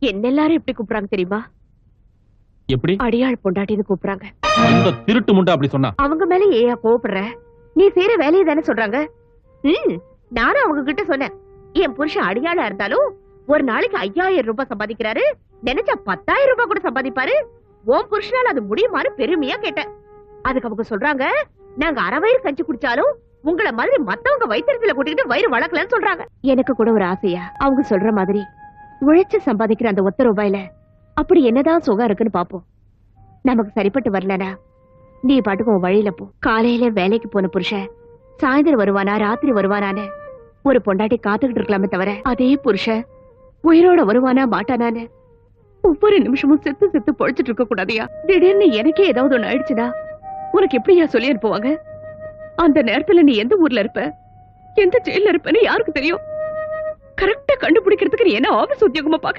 என்ன எல்லாரும் எப்படி கூப்பிடுறாங்க தெரியுமா? எப்படி? அடியாள் பொண்டாட்டின்னு கூப்பிடுறாங்க. இந்த திருட்டு முண்டை அப்படி சொன்னா அவங்க மேல ஏயா கோவப்படுற? நீ செய்யற வேலையை தானே சொல்றாங்க. நானும் அவங்க கிட்ட சொன்னேன், என் புருஷன் அடியாளா இருந்தாலும் ஒரு நாளைக்கு 5000 ரூபாய் சம்பாதிக்கிறாரு, நினைச்சா 10,000 ரூபாய் கூட சம்பாதிப்பாரு. உன் புருஷனால அது முடியுமான்னு பெருமையா கேட்டேன். அதுக்கு அவங்க சொல்றாங்க, நாங்க அரை வயிறு கஞ்சி குடிச்சாலும் உங்களை மாதிரி மத்தவங்க வயிற்றுல கூட்டிக்கிட்டு வயிறு வளர்க்கலன்னு சொல்றாங்க. எனக்கு கூட ஒரு ஆசையா, அவங்க சொல்ற மாதிரி உழைச்சு சம்பாதிக்கிற அந்த ஒத்த ரூபாயில அப்படி என்னதான் சுகம் இருக்குன்னு பாப்போம். நமக்கு சரிப்பட்டு வரலனா நீ பாட்டுக்கு உன் வழியில போ. காலையில வேலைக்கு போன புருஷன் சாயந்தரம் வருவானா ராத்திரி வருவானான்னு ஒரு பொண்டாட்டி காத்துக்கிட்டு இருக்கலாமே தவிர, அதே புருஷன் உயிரோட வருவானா மாட்டானான்னு ஒவ்வொரு நிமிஷமும் செத்து செத்து பொழைச்சிட்டு இருக்க கூடாதியா? திடீர்னு எனக்கே ஏதாவது ஒண்ணு ஆயிடுச்சுன்னா உனக்கு எப்படியா சொல்லி அனுப்புவாங்க? அந்த நேரத்துல நீ எந்த ஊர்ல இருப்ப, எந்த ஜெயில இருப்பன்னு யாருக்கு தெரியும்? கரெக்டா கண்டுபிடிக்கிறதுக்கு நீ என்ன ஆபீஸ் உத்தியோகமா பாக்குற?